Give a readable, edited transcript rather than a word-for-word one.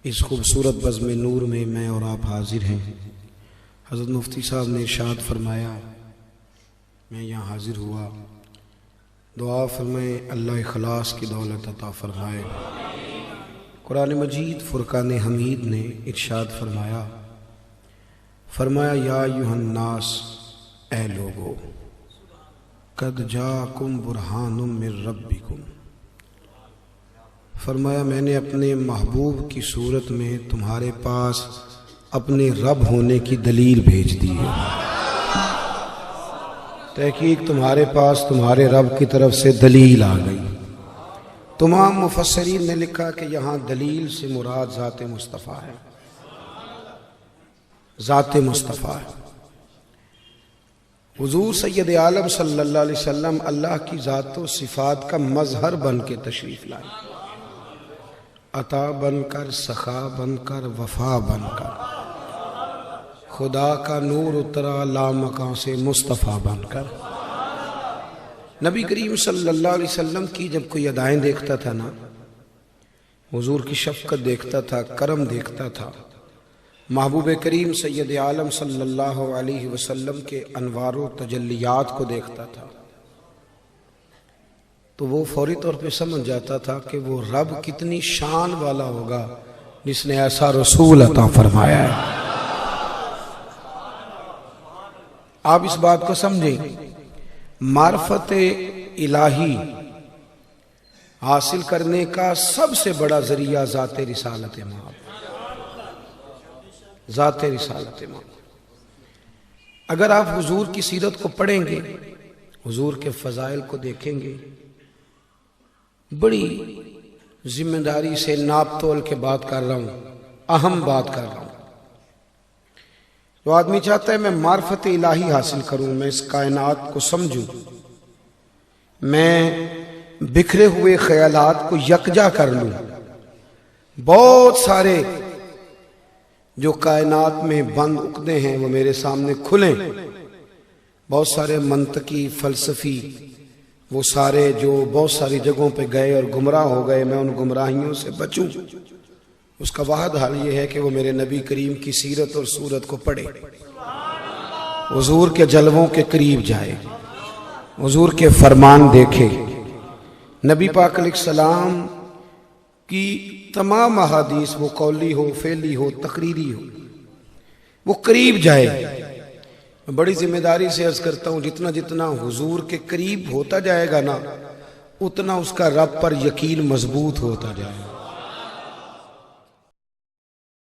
इस खूबसूरत बज़्म नूर में मैं और आप हाजिर हैं। हज़रत मुफ्ती साहब ने इरशाद फरमाया, मैं यहाँ हाजिर हुआ, दुआ फरमाए अल्लाह इखलास की दौलत अता फरमाए। कुरान मजीद फुरकान हमीद ने इरशाद फरमाया या अय्युहन्नास, ए लोगो, कद जाकुम बुरहानुम मिर रब्बिकुम। फरमाया मैंने अपने महबूब की सूरत में तुम्हारे पास अपने रब होने की दलील भेज दी है। तहकीक तुम्हारे पास तुम्हारे रब की तरफ से दलील आ गई। तमाम मुफस्सरीन ने लिखा कि यहाँ दलील से मुराद ज़ात मुस्तफ़ा है, ज़ात मुस्तफ़ा है। हुज़ूर सैयद आलम सल्लल्लाहु अलैहि वसल्लम अल्लाह की ज़ात व सिफ़ात का मज़हर बन के तशरीफ़ लाए, अता बनकर, सखा बनकर, वफा बनकर, खुदा का नूर उतरा लामकां से मुस्तफ़ा बनकर। नबी करीम सल्लल्लाहु अलैहि वसल्लम की जब कोई अदाएँ देखता था ना, हुजूर की शफ़क़त देखता था, करम देखता था, महबूब करीम सैयद आलम सल्लल्लाहु अलैहि वसल्लम के अनवार व तजल्लियात को देखता था, तो वो फौरी तौर पे समझ जाता था कि वो रब कितनी शान वाला होगा जिसने ऐसा रसूल अता फरमाया है। आप इस बात को समझें, मार्फत इलाही हासिल करने का सबसे बड़ा जरिया ज़ाते रिसालत माब, ज़ाते रिसालत माब। अगर आप हुजूर की सीरत को पढ़ेंगे, हुजूर के फजाइल को देखेंगे, बड़ी जिम्मेदारी से नाप तोल के बात कर रहा हूं, अहम बात कर रहा हूं। तो आदमी चाहता है मैं मार्फत इलाही हासिल करूं, मैं इस कायनात को समझूं, मैं बिखरे हुए ख्यालात को यकजा कर लूं, बहुत सारे जो कायनात में बंद उकदे हैं वो मेरे सामने खुलें, बहुत सारे मंतकी फलसफी वो सारे जो बहुत सारी जगहों पे गए और गुमराह हो गए, मैं उन गुमराहियों से बचूं। उसका वाहद हाल ये है कि वो मेरे नबी करीम की सीरत और सूरत को पढ़े, हुजूर के जलवों के करीब जाए, हुजूर के फरमान देखे, नबी पाक अलैहिस्सलाम की तमाम अहादीस, वो कौली हो, फेली हो, तकरीरी हो, वो करीब जाए। मैं बड़ी जिम्मेदारी से अर्ज करता हूँ, जितना जितना हुजूर के करीब होता जाएगा ना, उतना उसका रब पर यकीन मजबूत होता जाएगा।